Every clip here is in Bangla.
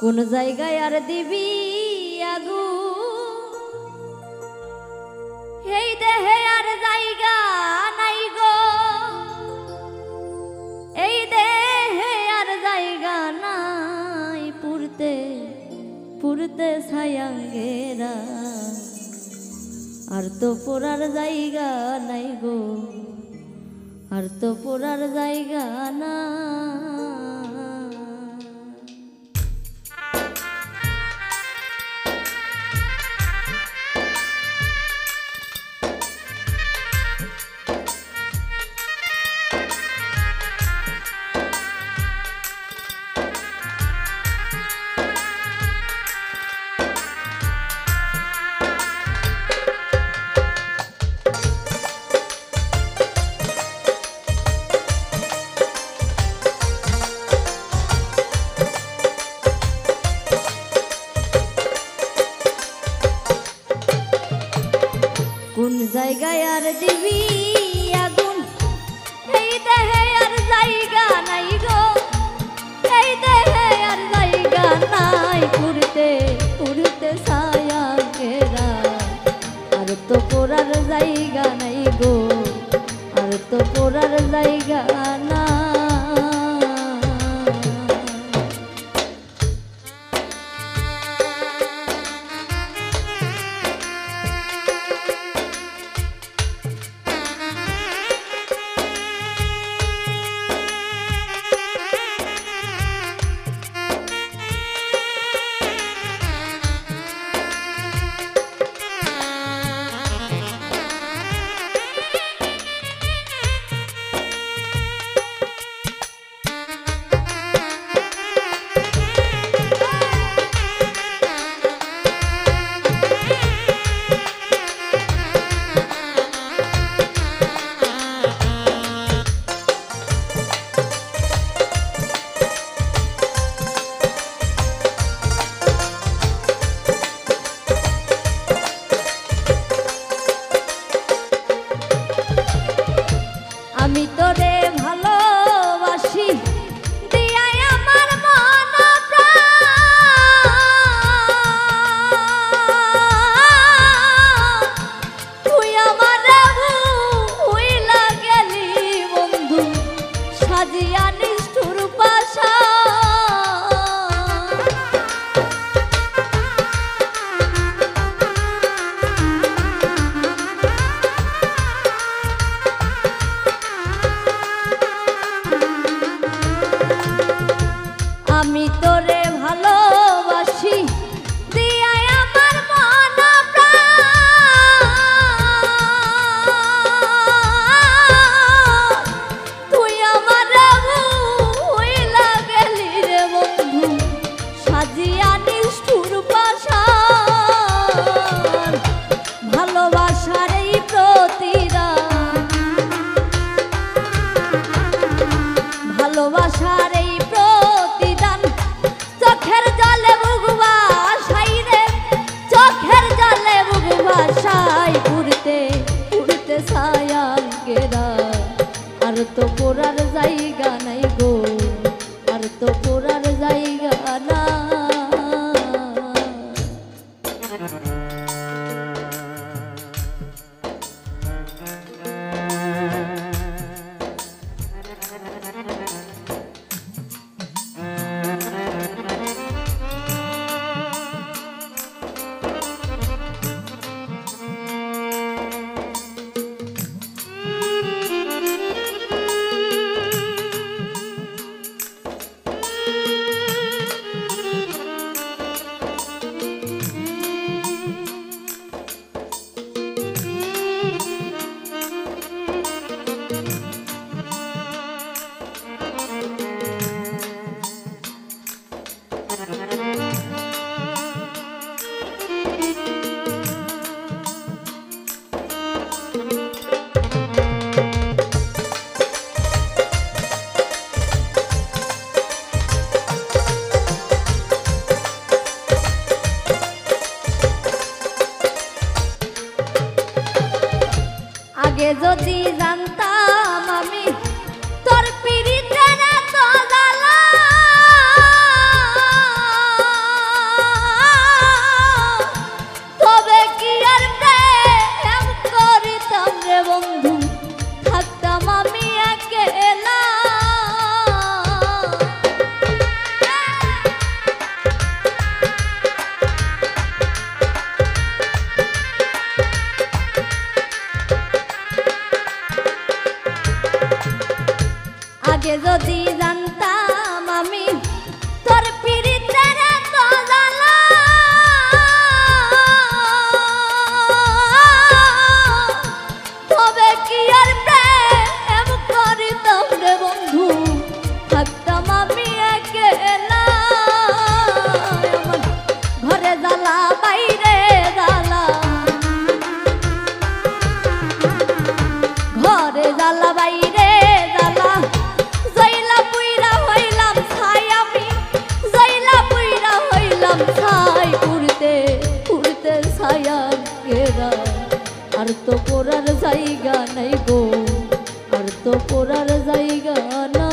কোন জায়গায় আর দিবি আগু এই দেহে আর জায়গা নাই গো, এই দেহে আর জায়গা নাই পুরতে পুরতে ছায়াঙ্গেরা, আর তো পোড়ার জায়গা নাই গো, আর তো পোড়ার জায়গা না। কোন জায়গায় আর দিবি আগুন এই দেহে আর জায়গা নাই গো, এই দেহে আর জায়গা নাই পুরতে পুরতে ছায়া ঘেরা, আর তো পোড়ার জায়গা নাই গো, আর তো পোড়ার জায়গা না। আমি তোরে ভালোবাসি দিয়াই আমার মন প্রাণ, তুই আমার ভুইলা গেলি বন্ধু সাজিয়া নিষ্ঠুর পাশা। আমি তোরে ভালোবাসি দিয়াই আমার মন প্রাণ, তুই আমার ভুইলা গেলি রে বন্ধু সাজিয়া নিষ্ঠুর পাশান। ভালোবাসার এই প্রতিদান, ভালোবাসার এই প্রতিদান চোখের জলে বুকবা সাই রে, চোখের জলে বুকবা সাই পুরতে পুরতে ছায়া ঘেরা, আর তো পোড়ার জায়গা নাই গো, আর তো পোড়ার জায়গা না। আগে যদি জানতাম আমি তোর পিরিতের এত জ্বালা, তবে কি আর প্রেম করিতাম রে বন্ধু, থাকতাম আমি একলা। আমার ঘরে জ্বালা বাইরে জ্বালা, ঘরে জ্বালা বাইরে জ্বালা, জইলা পুইরা হইলাম ছাই আমি, জইলা পুইরা হইলাম ছাই, উড়তে উড়তে ছায়ার ঘেরা। আর তো পড়ার জায়গা নাই গো, আর তো পড়ার জায়গা না।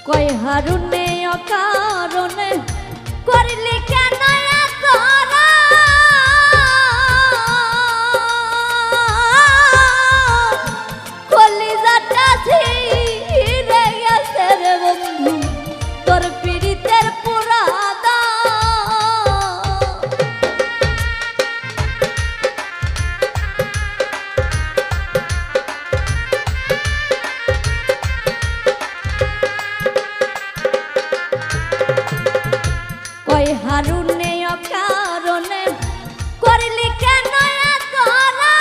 কই হারুনে অকারণে করলি কেন করা, কলিজাটা ছিঁড়ে গেছে রে বন্ধু তোর পীড়িতের পুরাদা। হারুনে অকারণে করলি কেন করা,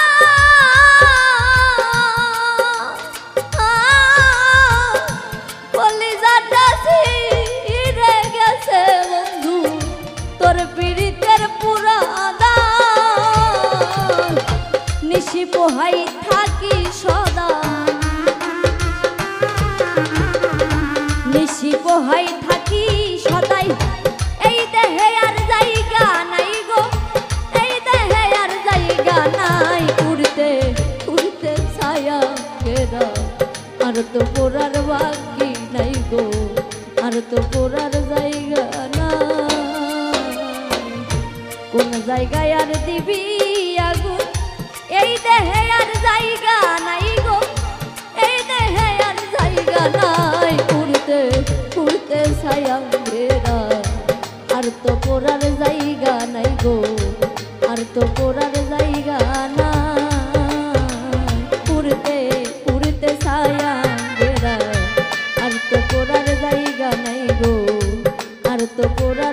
কলিজাটা ছিঁড়ে গেছে বন্ধু তোর পীড়িতের পুরাদা। নিশি পোহাই থাকি সদা, নিশি পোহাই থাকি সদাই, এই দেহে আর জায়গা নাই গো, এই দেহে আর জায়গা নাই, উড়তে উড়তে ছায়া ঘেরা। আর তো পড়ার বাকি নাই গো, আর তো পড়ার জায়গা নাই। কোন জায়গায় আর দিবি আগুন, এই দেহে আর জায়গা নাই গো, এই দেহে আর জায়গা নাই, উড়তে উড়তে ছায়া ঘেরা। আর তো পড়ার জায়গা নাই গো, আর তো পড়ার জায়গা নাই, উড়তে উড়তে ছায়া ঘেরা। আর তো পড়ার জায়গা নাই গো, আর তো পড়ার